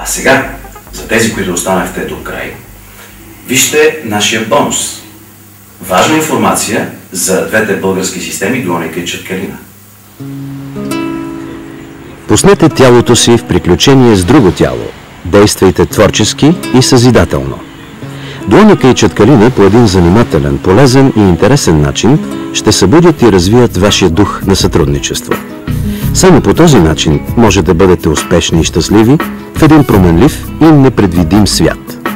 А сега, за тези, които останахте до край, вижте нашия бонус. Важна информация за двете български системи Дуоника и Чаткалина. Пуснете тялото си в приключение с друго тяло. Действайте творчески и съзидателно. Дуоника и Чаткалина по един занимателен, полезен и интересен начин ще събудят и развият вашия дух на сътрудничество. Само по този начин може да бъдете успешни и щастливи в един променлив и непредвидим свят.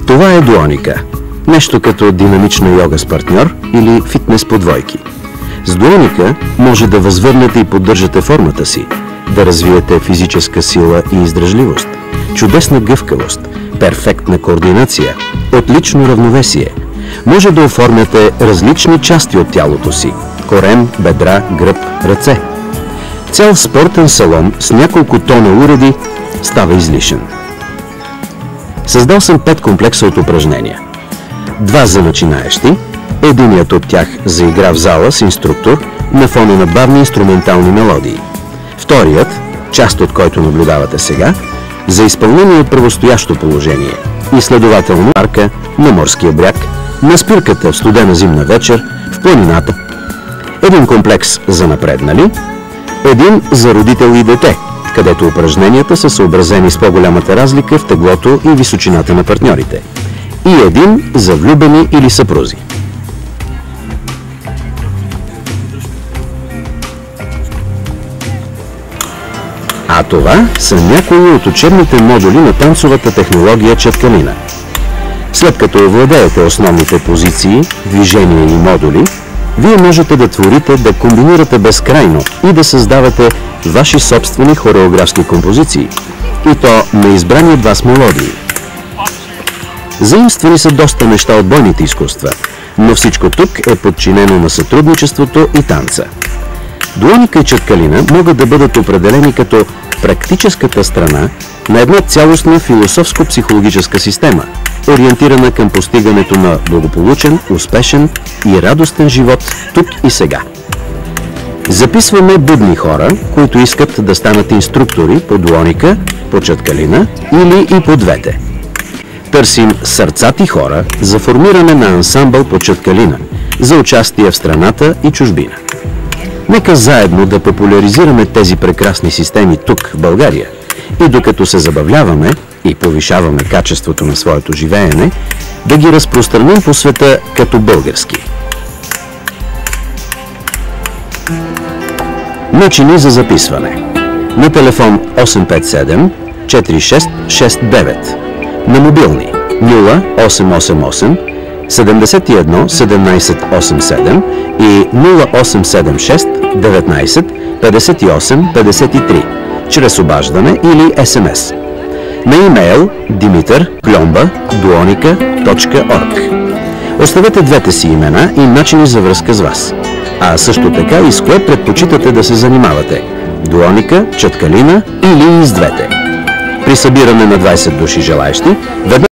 Това е Дуоника. Нещо като динамична йога с партньор или фитнес по двойки. С Дуоника може да възвърнете и поддържате формата си, да развиете физическа сила и издръжливост, чудесна гъвкавост, перфектна координация, отлично равновесие. Може да оформяте различни части от тялото си – корем, бедра, гръб, ръце. Цял спортен салон с няколко тона уреди става излишен. Създал съм 5 комплекса от упражнения. 2 за начинаещи, единият от тях за игра в зала с инструктор на фона на бавни инструментални мелодии. Вторият, част от който наблюдавате сега, за изпълнение от правостоящо положение и следователно парка, на морския бряг, на спирката в студена зимна вечер, в планината. Един комплекс за напреднали, един за родител и дете, където упражненията са съобразени с по-голямата разлика в теглото и височината на партньорите. И един за влюбени или съпрузи. А това са някои от учебните модули на танцовата технология Чаткалина. След като овладеете основните позиции, движения и модули, вие можете да творите, да комбинирате безкрайно и да създавате ваши собствени хореографски композиции, и то на избрани от вас мелодии. Заимствани са доста неща от бойните изкуства, но всичко тук е подчинено на сътрудничеството и танца. Дуоника и Чаткалина могат да бъдат определени като практическата страна на една цялостна философско-психологическа система, ориентирана към постигането на благополучен, успешен и радостен живот тук и сега. Записваме будни хора, които искат да станат инструктори по Дуоника, по Чаткалина или и по двете. Търсим сърцати хора за формиране на ансамбъл по Чаткалина, за участие в страната и чужбина. Нека заедно да популяризираме тези прекрасни системи тук, в България, и докато се забавляваме и повишаваме качеството на своето живеене, да ги разпространим по света като български. Начини за записване. На телефон 857 4669, на мобилни 0888 71 17 87 и 0876 19 58 53 чрез обаждане или СМС. На имейл dimitar@duonika.org. Оставете двете си имена и начини за връзка с вас. А също така и с кое предпочитате да се занимавате – Дуоника, Чаткалина или и с двете. При събиране на 20 души желаещи, веднага